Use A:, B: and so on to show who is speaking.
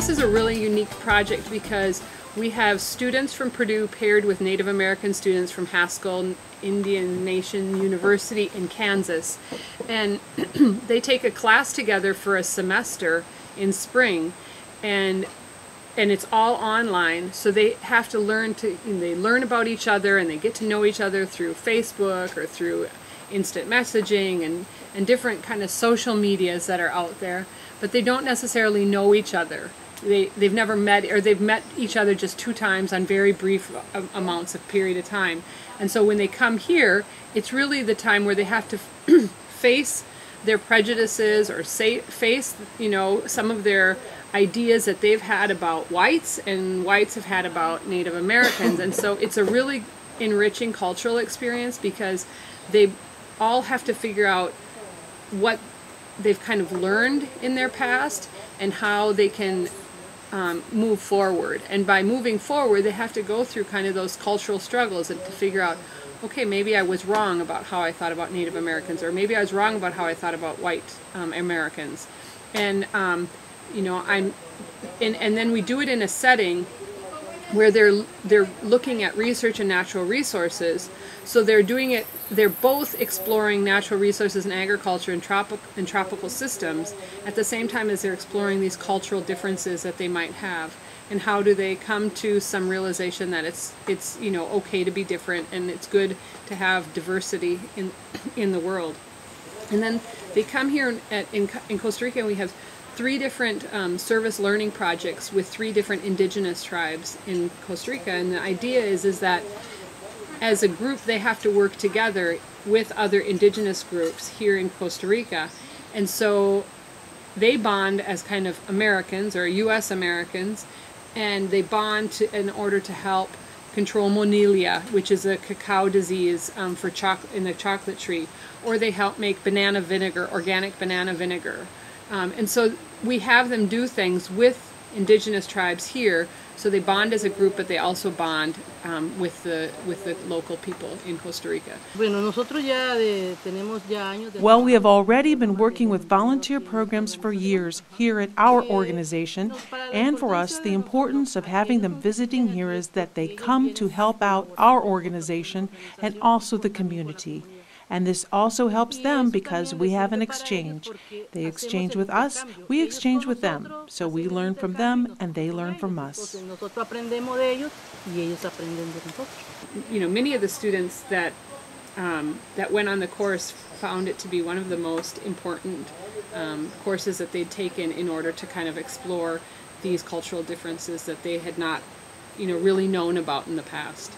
A: this is a really unique project because we have students from Purdue paired with Native American students from Haskell Indian Nation University in Kansas. And they take a class together for a semester in spring, and it's all online, so they have to learn they learn about each other, and they get to know each other through Facebook or through instant messaging and different kind of social medias that are out there, but they don't necessarily know each other. They've never met, or they've met each other just 2 times on very brief amounts of period of time. And so when they come here, it's really the time where they have to face their prejudices or face, you know, some of their ideas that they've had about whites and whites have had about Native Americans. And so it's a really enriching cultural experience because they all have to figure out what they've kind of learned in their past and how they can move forward. And by moving forward, they have to go through kind of those cultural struggles and to figure out, okay, maybe I was wrong about how I thought about Native Americans, or maybe I was wrong about how I thought about white Americans. And you know, and then we do it in a setting where they're looking at research and natural resources. So they're doing it, they're both exploring natural resources and agriculture and tropical systems at the same time as they're exploring these cultural differences that they might have. And how do they come to some realization that it's you know, okay to be different, and it's good to have diversity in the world. And then they come here in Costa Rica, and we have 3 different service learning projects with 3 different indigenous tribes in Costa Rica. And the idea is that as a group they have to work together with other indigenous groups here in Costa Rica. And so they bond as kind of Americans or US Americans, and they bond in order to help control monilia, which is a cacao disease in the chocolate tree, or they help make banana vinegar, organic banana vinegar. And so we have them do things with indigenous tribes here, so they bond as a group, but they also bond with the local people in Costa Rica.
B: Well, we have already been working with volunteer programs for years here at our organization, and for us, the importance of having them visiting here is that they come to help out our organization and also the community. And this also helps them because we have an exchange. They exchange with us, we exchange with them. So we learn from them and they learn from us.
A: You know, many of the students that went on the course found it to be one of the most important courses that they'd taken in order to kind of explore these cultural differences that they had not, you know, really known about in the past.